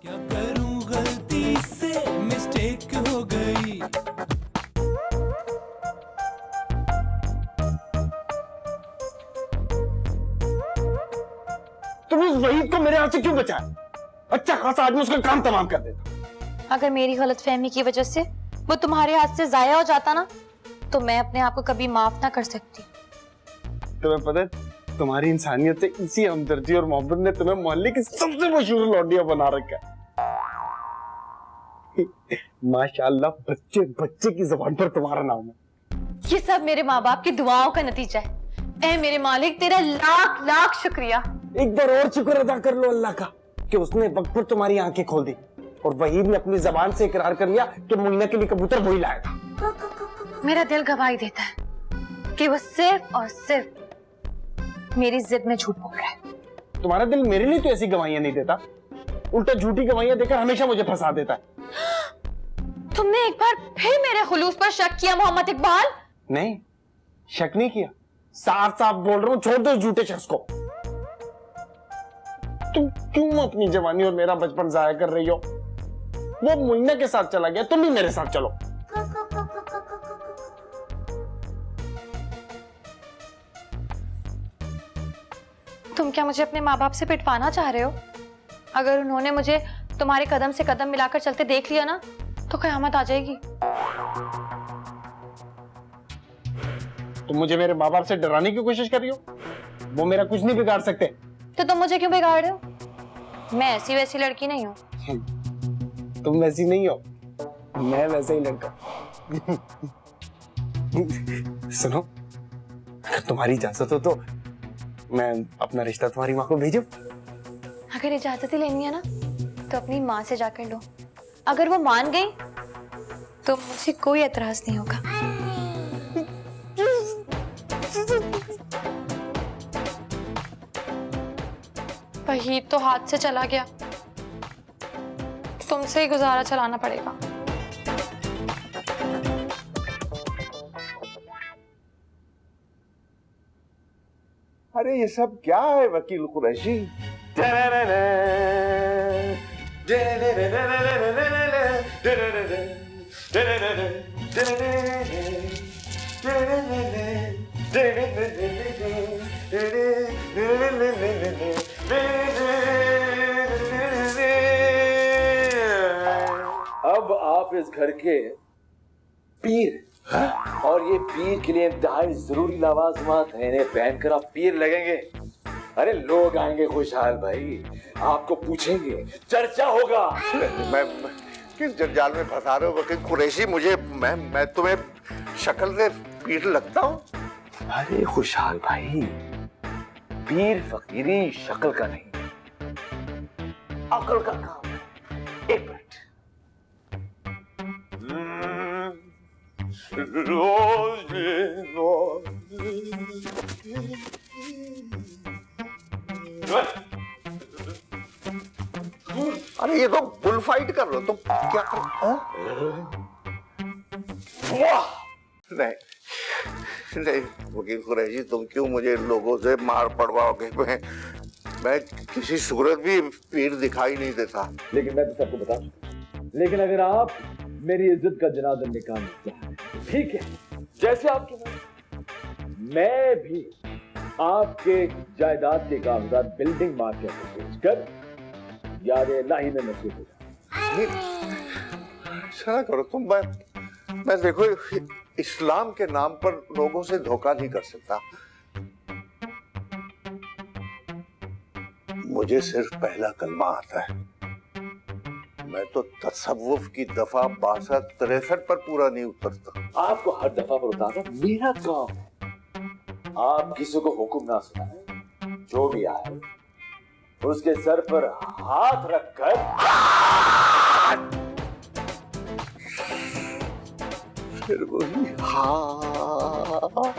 क्या करूं गलती से मिस्टेक हो गई। तुम उस वहीद को मेरे हाथ से क्यों बचाया? अच्छा खासा आदमी उसका काम तमाम कर देता। अगर मेरी गलतफहमी की वजह से वो तुम्हारे हाथ से जाया हो जाता ना, तो मैं अपने आप को कभी माफ ना कर सकती। तुम्हें पता है, तुम्हारी इंसानियत से इसी हमदर्दी और मोहब्बत ने तुम्हें मोहल्ले की सबसे मशहूर लौंडिया बना रखा है। माशाल्लाह, बच्चे बच्चे की जुबान पर तुम्हारा नाम है। ये सब मेरे माँ बाप की दुआओं का नतीजा है। ऐ मेरे मालिक, तेरा लाख लाख शुक्रिया। एक बार और शुक्र अदा कर लो अल्लाह का कि उसने वक्त पर तुम्हारी आंखें खोल दी और वहीद ने अपनी जबान से इकरार कर लिया कि मुन्ना के लिए कबूतर वही लाया था। मेरा दिल गवाही देता है कि वो सिर्फ और सिर्फ मेरी जिद में झूठ बोल रहा है। तुम्हारा दिल मेरे लिए तो ऐसी गवाहियां नहीं देता, उल्टा झूठी गवाहियां देकर हमेशा मुझे फंसा देता है। तुमने एक बार फिर मेरे खुलूस पर शक किया मोहम्मद इकबाल? नहीं, शक नहीं किया, साफ साफ बोल रहा हूं, छोड़ दो झूठे शख्स को। तुम क्यों अपनी जवानी और मेरा बचपन जाया कर रही हो? वो मुन्ना के साथ चला गया, तुम भी मेरे साथ चलो। तुम क्या मुझे अपने माँ बाप से पिटवाना चाह रहे हो? अगर उन्होंने मुझे तुम्हारे कदम से कदम मिलाकर चलते देख लिया ना, तो कयामत आ जाएगी। तुम मुझे मेरे माँ बाप से डराने की कोशिश कर रही हो? वो मेरा कुछ नहीं बिगाड़ सकते। तो तुम मुझे क्यों बिगाड़ रहे हो? मैं ऐसी वैसी लड़की नहीं हूँ। तुम वैसी नहीं हो, मैं वैसे ही लड़का। सुनो, अगर तुम्हारी इजाजत हो तो मैं अपना रिश्ता तुम्हारी माँ को भेजूं? अगर इजाजत ही लेनी है ना, तो अपनी माँ से जाकर लो। अगर वो मान गई तो मुझे कोई एतराज नहीं होगा। वही तो हाथ से चला गया, तुमसे ही गुजारा चलाना पड़ेगा। अरे ये सब क्या है वकील कुरैशी? अब आप इस घर के पीर, और ये पीर के लिए इंतहाई जरूरी लवाजमात है, इन्हें पहनकर आप पीर लगेंगे। अरे लोग आएंगे खुशहाल भाई, आपको पूछेंगे, चर्चा होगा। मैं किस जंजाल में फंसा रहे हो वकील कुरैशी मुझे? मैं तुम्हें शक्ल से पीर लगता हूँ? अरे खुशहाल भाई, पीर फकीरी शक्ल का नहीं, अकल का काम है। एक मिनट। अरे ये तो बुल फाइट कर रहे हो तुम, क्या कर नहीं नहीं वकील कुरैशी, तुम क्यों मुझे लोगों से मार पड़वाओगे? मैं किसी सूरत भी पीर दिखाई नहीं देता। लेकिन मैं तो सबको बता चुका। लेकिन अगर आप मेरी इज्जत का जनाजा निकालना चाहें, ठीक है, जैसे आपकी मर्जी, मैं भी आपके जायदाद के कागजात बिल्डिंग माफिया को बेचकर याद इलाही में नसीब हो जाए। ऐसा ना करो तुम। मैं देखो इस्लाम के नाम पर लोगों से धोखा नहीं कर सकता। मुझे सिर्फ पहला कलमा आता है। मैं तो तसव्वुफ की दफा 62-63 पर पूरा नहीं उतरता। आपको हर दफा पर उतारना मेरा काम है। आप किसी को हुक्म ना सुनाएं, जो भी आए उसके सर पर हाथ रखकर फिर वही हाँ।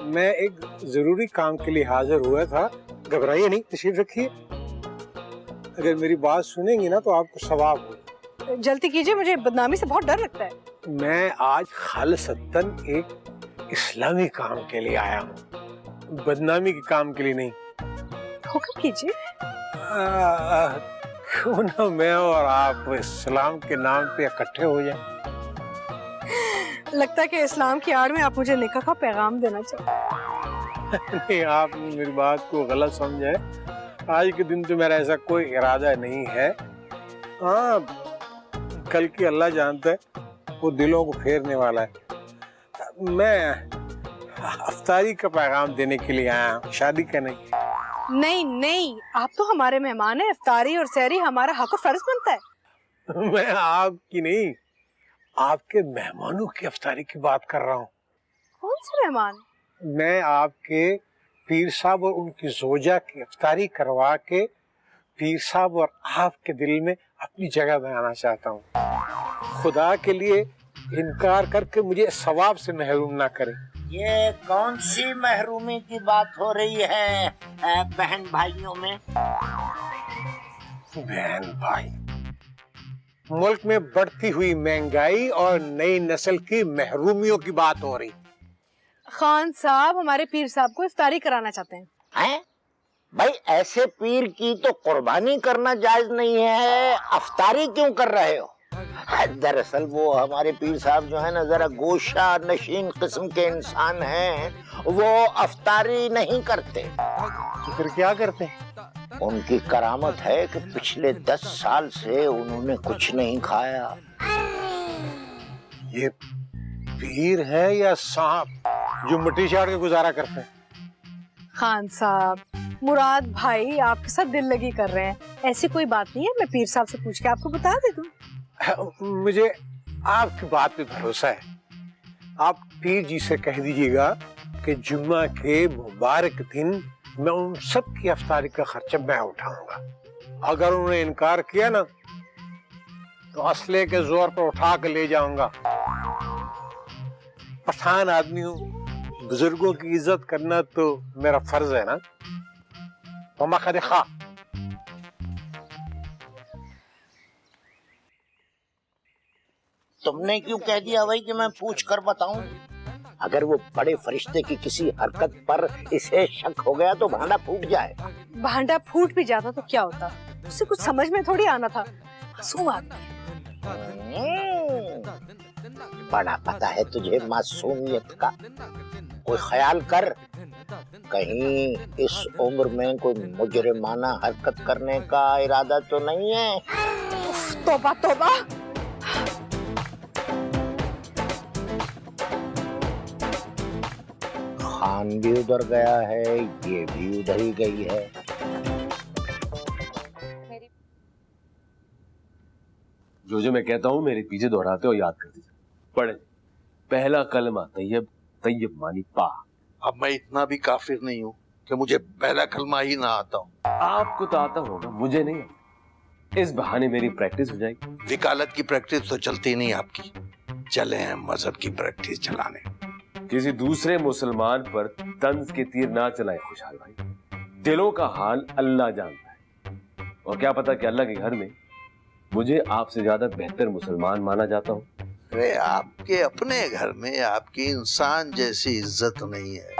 मैं एक जरूरी काम के लिए हाजिर हुआ था, घबराइए नहीं, तशरीफ रखिए। अगर मेरी बात सुनेंगी ना तो आपको सवाब होगा। जल्दी कीजिए, मुझे बदनामी से बहुत डर लगता है। मैं आज खालिसतन एक इस्लामी काम के लिए आया हूँ, बदनामी के काम के लिए नहीं। हुक्म कीजिए। क्यों ना मैं और आप इस्लाम के नाम पे इकट्ठे हो जाएं। लगता है कि इस्लाम की आड़ में आप मुझे निकाह का पैगाम देना चाहते हैं। नहीं, आपने मेरी बात को गलत समझा है। आज के दिन तो मेरा ऐसा कोई इरादा नहीं है। हाँ, कल की अल्लाह जानता है, वो दिलों को फेरने वाला है। मैं अफ्तारी का पैगाम देने के लिए आया हूँ, शादी का नहीं। नहीं नहीं, आप तो हमारे मेहमान हैं। इफ्तारी और सहरी हमारा हक और फर्ज बनता है। मैं आपकी नहीं, आपके मेहमानों की अफ्तारी की बात कर रहा हूँ। कौन से मेहमान? मैं आपके पीर साहब और उनकी जोजा की अफ्तारी करवा के पीर साहब और आपके दिल में अपनी जगह बनाना चाहता हूँ। खुदा के लिए इनकार करके मुझे सवाब से महरूम ना करें। ये कौन सी महरूमी की बात हो रही है बहन भाइयों में? बहन भाई, मुल्क में बढ़ती हुई महंगाई और नई नस्ल की महरूमियों की बात हो रही। खान साहब हमारे पीर साहब को इफ्तारी कराना चाहते हैं। हैं? भाई ऐसे पीर की तो कुर्बानी करना जायज नहीं है, अफ्तारी क्यों कर रहे हो? दरअसल वो हमारे पीर साहब जो है ना, जरा गोशा नशीन किस्म के इंसान हैं, वो अफ्तारी नहीं करते। तो फिर क्या करते हैं? उनकी करामत है कि पिछले 10 साल से उन्होंने कुछ नहीं खाया। ये पीर है या सांप जो मिट्टी चाट के गुजारा करते हैं? खान साहब, मुराद भाई आपके साथ दिल लगी कर रहे हैं। ऐसी कोई बात नहीं है, मैं पीर साहब से पूछ के आपको बता दे दूं। मुझे आपकी बात पे भरोसा है। आप पीर जी से कह दीजिएगा कि जुम्मा के मुबारक दिन मैं उन सब की अफ्तारी का खर्चा मैं उठाऊंगा। अगर उन्होंने इनकार किया ना तो असले के जोर पर उठा कर ले जाऊंगा। पठान आदमी हूँ, बुजुर्गों की इज्जत करना तो मेरा फर्ज है ना। ममा खा खा। तुमने क्यों कह दिया भाई कि मैं पूछ कर बताऊं? अगर वो बड़े फरिश्ते की किसी हरकत पर इसे शक हो गया तो भांडा फूट जाए। भांडा फूट भी जाता तो क्या होता, उससे कुछ समझ में थोड़ी आना था। मासूम आदमी। बड़ा पता है तुझे मासूमियत का। कोई ख्याल कर, कहीं इस उम्र में कोई मुजरिमाना हरकत करने का इरादा तो नहीं है? तौबा तौबा। खान भी उधर गया है, ये भी उधर ही गई है। जो मैं कहता हूँ मेरे पीछे दोहराते हो, याद कर दीजिए। पढ़े, पहला कलमा तैयब, तैयब मानी पा। अब मैं इतना भी काफिर नहीं हूँ कि मुझे पहला कलमा ही ना आता हूँ। आपको तो आता होगा, मुझे नहीं आता। इस बहाने मेरी प्रैक्टिस हो जाएगी। वकालत की प्रैक्टिस तो चलती नहीं आपकी, चले हैं मजहब की प्रैक्टिस चलाने। किसी दूसरे मुसलमान पर तंज के तीर ना चलाए खुशहाल भाई। दिलों का हाल अल्लाह जानता है, और क्या पता कि अल्लाह के घर में मुझे आपसे ज्यादा बेहतर मुसलमान माना जाता हूँ। अरे आपके अपने घर में आपकी इंसान जैसी इज्जत नहीं है,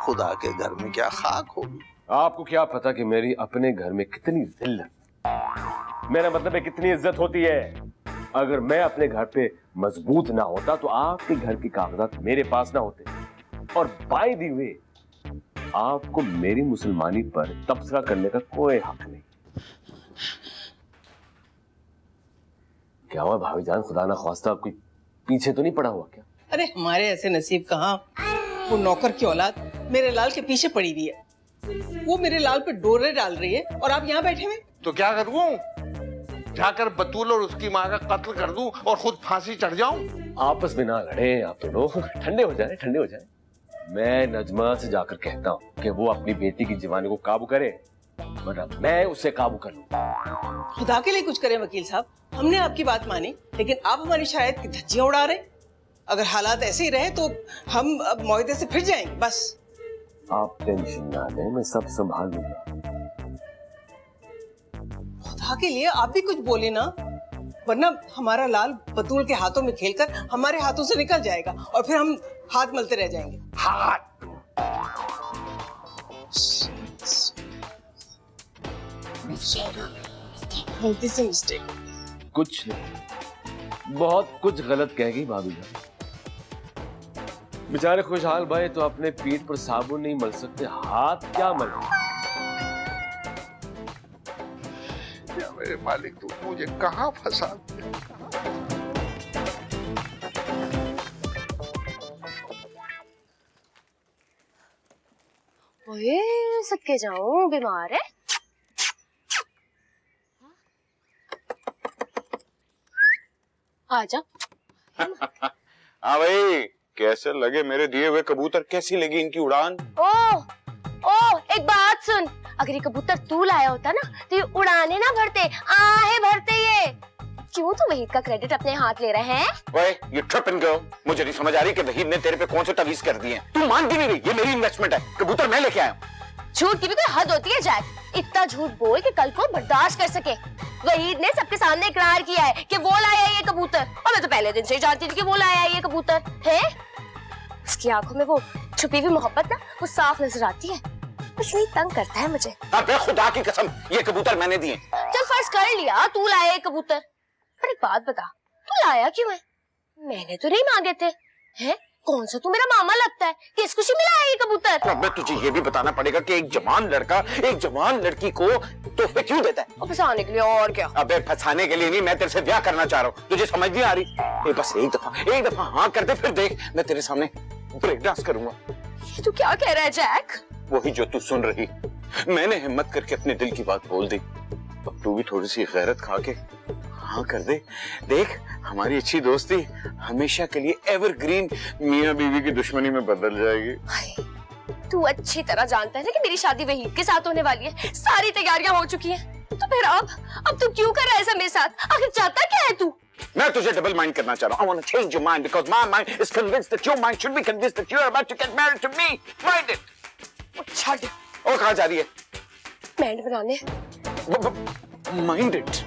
खुदा के घर में क्या खाक होगी। आपको क्या पता कि मेरी अपने घर में कितनी जिल्लत, मेरा मतलब है कितनी इज्जत होती है। अगर मैं अपने घर पे मजबूत ना होता तो आपके घर के कागजात मेरे पास ना होते। और बाय द वे, आपको मेरी मुसलमानी पर तबसरा करने का कोई हक नहीं। क्या हुआ भाईजान, खुदा ना ख्वास्ता आपके पीछे तो नहीं पड़ा हुआ क्या? अरे हमारे ऐसे नसीब कहाँ। वो नौकर की औलाद मेरे लाल के पीछे पड़ी हुई है। वो मेरे लाल पे डोरे डाल रही है और आप यहाँ बैठे हुए। तो क्या करूं? जाकर बतूल और उसकी माँ का कत्ल कर दूं और खुद फांसी चढ़ जाऊं? आपस में ना लड़े आप दोनों, ठंडे हो जाए, ठंडे हो जाए। मैं नजमा से जाकर कहता हूँ कि वो अपनी बेटी की जवानी को काबू करे, वरना मैं उसे काबू कर लूं। खुदा के लिए कुछ करें वकील साहब। हमने आपकी बात मानी, लेकिन आप हमारी शायद की धज्जियां उड़ा रहे। अगर हालात ऐसे ही रहे तो हम अब मुआहदे से फिर जाएंगे बस। आप टेंशन ना लें, मैं सब संभाल लूंगा। खुदा के लिए आप भी कुछ बोले ना, वरना हमारा लाल बतूल के हाथों में खेलकर हमारे हाथों से निकल जाएगा और फिर हम हाथ मलते रह जाएंगे। हाथ गलती से मिस्टेक। कुछ नहीं, बहुत कुछ गलत कह गई भाभी जान। बेचारे खुशहाल भाई तो अपने पीठ पर साबुन नहीं मल सकते, हाथ क्या मल। या मेरे मालिक, तू मुझे कहाँ फंसा दिया? ओए सबके जाऊं, बीमार है। आजा। हाँ भाई, कैसे लगे मेरे दिए हुए कबूतर? कैसी लगी इनकी उड़ान? ओ एक बात सुन, अगर ये कबूतर तू लाया होता ना तो ये उड़ाने ना भरते, आहे भरते ये। क्यों तू वहीद का क्रेडिट अपने हाथ ले रहे हैं? ओए, ये ट्रिप एंड गर्ल, मुझे नहीं समझ आ रही कि वहीद ने तेरे पे कौन से तवीज कर दिए। तू मानती नहीं रही, ये मेरी इन्वेस्टमेंट है, कबूतर मैं लेके आया हूँ। झूठ की भी कोई हद होती है जैक, इतना झूठ बोल के कल को बर्दाश्त कर सके। वहीद ने सबके सामने इकरार किया है कि वो लाया ये कबूतर, और मैं तो पहले दिन से ही जानती थी कि वो लाया ये कबूतर है। उसकी आंखों में वो छुपी हुई मोहब्बत ना, वो साफ नजर आती है। इसलिए तंग करता है मुझे। अबे खुदा की कसम, ये कबूतर मैंने दिए। चल फर्ज कर लिया तू लाया ये कबूतर, पर एक बात बता, तू लाया क्यों है? मैंने तो नहीं मांगे थे। हैं? कौन सा तू मेरा मामा लगता है? किस खुशी में लाया ये कबूतर? अबे तुझे ये भी बताना पड़ेगा कि एक जवान लड़का एक जवान लड़की को तोहफे क्यों देता है? फंसाने के लिए, और क्या? अबे फंसाने के लिए नहीं, मैं तेरे से ब्याह करना चाह रहा हूँ, तुझे समझ नहीं आ रही? बस एक दफा हाँ कर दे, फिर देख मैं तेरे सामने ब्रेक डांस करूंगा। तू क्या कह रहा है जैक? वही जो तू सुन रही। मैंने हिम्मत करके अपने दिल की बात बोल दी, अब तू भी थोड़ी सी गैरत खा के हाँ कर दे। देख, हमारी अच्छी दोस्ती हमेशा के लिए एवरग्रीन मियां बीवी की दुश्मनी में बदल जाएगी। तू अच्छी तरह जानता है ना कि मेरी शादी वहीद के साथ होने वाली है, सारी तैयारियां हो चुकी हैं। तो फिर अब तू क्यों कर रहा है ऐसा मेरे साथ? आखिर चाहता क्या है तू? मैं तुझे डबल माइंड करना चाह रहा हूँ। I want to change your mind because my mind is convinced that your mind should be convinced that you are about to get married to me. Mind it. छाड़। और कहाँ जा रही है? बैंड बनाने। Mind it.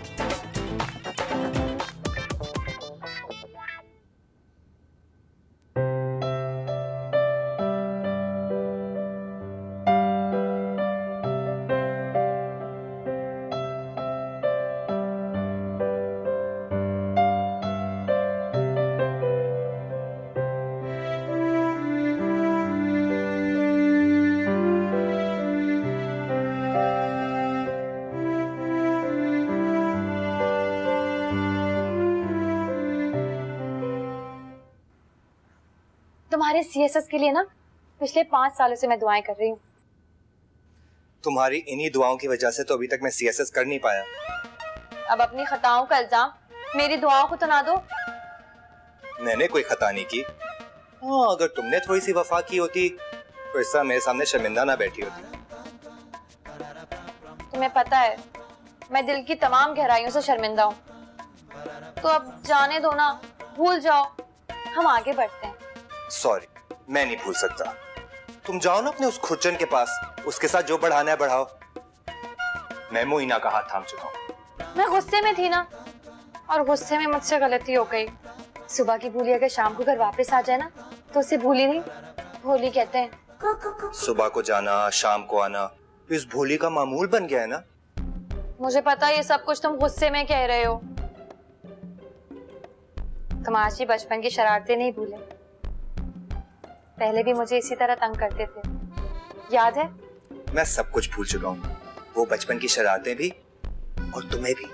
तुम्हारे CSS के लिए ना पिछले 5 सालों से मैं दुआएं कर रही हूँ। तुम्हारी इन्हीं दुआओं की वजह से तो अभी तक मैं सीएसएस कर नहीं पाया। अब अपनी खताओं का इल्जाम मेरी दुआओं को तो ना दो। मैंने कोई खता नहीं की। हाँ, अगर तुमने थोड़ी सी वफा की होती तो इस समय मेरे सामने शर्मिंदा ना बैठी होती। तुम्हें पता है मैं दिल की तमाम गहराइयों से शर्मिंदा हूँ, तो अब जाने दो ना, भूल जाओ, हम आगे बढ़ते हैं। सॉरी, मैं नहीं भूल सकता। तुम जाओ ना अपने उस खुर्चन के पास, उसके साथ जो बढ़ाना है बढ़ाओ। मैं मोइना का हाथ थाम चुका हूँ। मैं गुस्से में थी ना, और गुस्से में मुझसे गलती हो गई। सुबह की भूली अगर शाम को घर वापस आ जाए ना तो उसे भूली नहीं, भोली कहते हैं। सुबह को जाना, शाम को आना, इस भोली का मामूल बन गया है ना। मुझे पता है ये सब कुछ तुम गुस्से में कह रहे हो। तुम आज भी बचपन की शरारतें नहीं भूले। पहले भी मुझे इसी तरह तंग करते थे, याद है? मैं सब कुछ भूल चुका हूँ, वो बचपन की शरारतें भी और तुम्हें भी।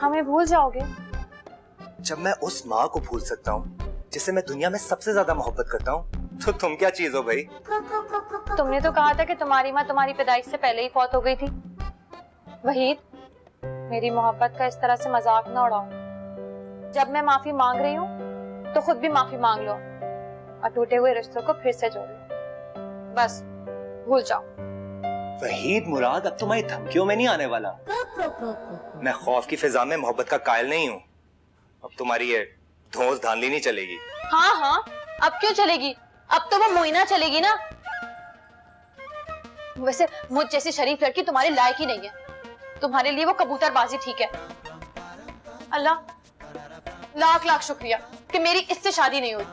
हमें भूल जाओगे? जब मैं उस माँ को भूल सकता हूँ जिसे मैं दुनिया में सबसे ज्यादा मोहब्बत करता हूँ, तो तुम क्या चीज हो भाई? तुमने तो कहा था कि तुम्हारी माँ तुम्हारी पैदाइश से पहले ही फौत हो गई थी। वहीद, मेरी मोहब्बत का इस तरह से मजाक ना उड़ाओ। जब मैं माफी मांग रही हूँ तो खुद भी माफी मांग लो और टूटे हुए रिश्तों को फिर से जोड़ लो। बस भूल जाओ। वहीद मुराद, अब तुम्हारी धमकियों में नहीं आने वाला। मैं खौफ की फिजा में मोहब्बत का कायल नहीं हूँ। अब तुम्हारी ये धौंस धांधली नहीं चलेगी। हाँ हाँ, अब क्यों चलेगी? अब तो वो मोइना चलेगी ना। वैसे मुझ जैसी शरीफ लड़की तुम्हारे लायक ही नहीं है। तुम्हारे लिए वो कबूतरबाजी ठीक है। अल्लाह लाख लाख शुक्रिया कि मेरी इससे शादी नहीं हुई।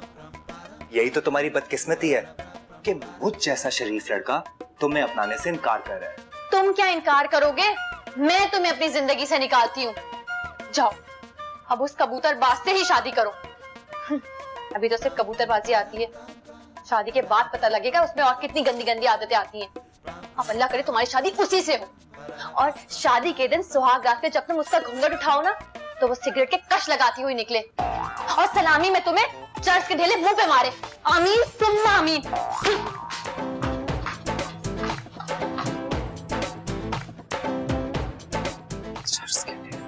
यही तो तुम्हारी बदकिस्मती है कि मुझ जैसा शरीफ लड़का तुम्हें अपनाने से इनकार कर रहा है। तुम क्या इनकार करोगे? मैं तुम्हें अपनी जिंदगी से निकालती हूँ। जाओ अब उस कबूतरबाज से ही शादी करो। अभी तो सिर्फ कबूतरबाजी आती है, शादी के बाद पता लगेगा उसमें और कितनी गंदी गंदी आदतें आती हैं। अब अल्लाह करे तुम्हारी शादी उसी से हो, और शादी के दिन सुहाग रात में जब तुम उसका घूंघट उठाओ ना, तो वो सिगरेट के कश लगाती हुई निकले और सलामी में तुम्हें चर्च के ढेले मुंह पे मारे। आमीन सुम्मा आमीन। चर्च के ढेले।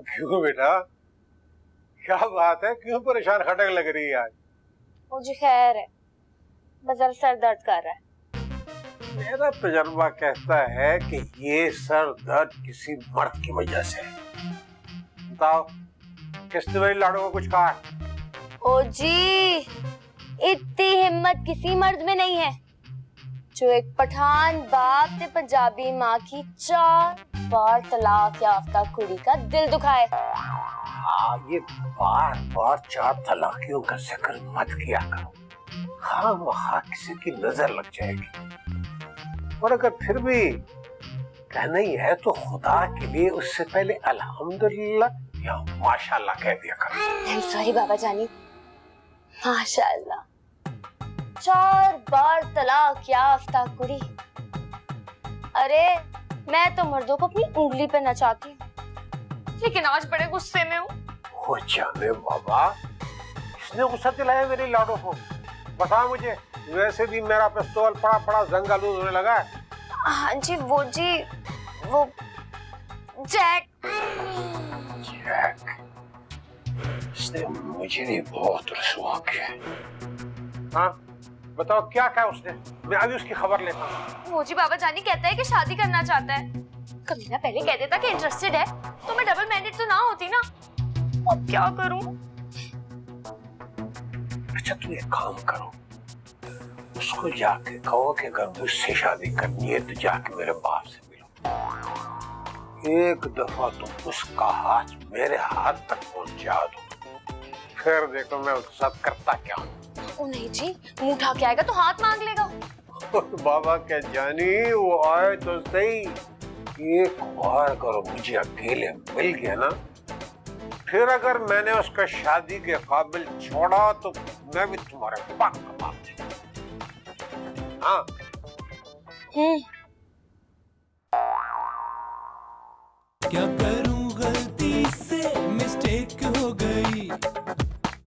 क्यों बेटा, क्या बात है? क्यों परेशान खटक लग रही है आज? मुझे खैर है, बस जरा सर दर्द कर रहा है। मेरा तजर्बा कहता है कि ये सर दर्द किसी मर्द की वजह से है। बताओ, किसने मेरी लाडो को कुछ कहा? ओ जी, इतनी हिम्मत किसी मर्द में नहीं है जो एक पठान बाप ने पंजाबी माँ की 4 बार तलाक याफ्ता कुड़ी का दिल दुखाए। हाँ, ये बार बार 4 तलाकियों का जिक्र मत किया करो, हाँ वहाँ किसी की नजर लग जाएगी। और अगर फिर भी कहना ही है तो खुदा के लिए उससे पहले अल्हम्दुलिल्लाह या माशाल्लाह कह दिया करो। सॉरी बाबा जानी, माशाल्लाह। 4 बार तलाक याफ्ता कुड़ी। अरे मैं तो मर्दों को अपनी उंगली पे नचाती हूँ, लेकिन आज बड़े गुस्से में हूँ। हो जाने बाबा, किसने गुस्सा दिलाया मेरी लाडो को? बता मुझे। वैसे भी मेरा पिस्तौल पड़ा पड़ा जंग आलूद होने लगा है। हाँ जी, वो जैक। जैक, इसने मुझे भी बहुत रसवा किया। हाँ बताओ, क्या कहा उसने? मैं अभी उसकी खबर लेता हूँ। वो जी बाबा जानी कहता है कि शादी करना चाहता है। कभी ना पहले कह देता कि इंटरेस्टेड है तो मैं डबल माइंडेड तो ना होती ना। अब क्या करूं? अच्छा तुम एक काम करो, उसको जाके कहो कि अगर मुझसे शादी करनी है तो जाके मेरे बाप से मिलो। एक दफा तुम उसका हाथ मेरे हाथ तक पहुंचा दो, फिर देखो मैं उसके साथ करता क्या। ओ नहीं जी, मुंह उठा के आएगा तो हाथ मांग लेगा। बाबा क्या जानी, वो आए तो सही। एक बार करो मुझे अकेले मिल गया ना, फिर अगर मैंने उसका शादी के काबिल छोड़ा तो मैं भी तुम्हारे बाप का बाप। हाँ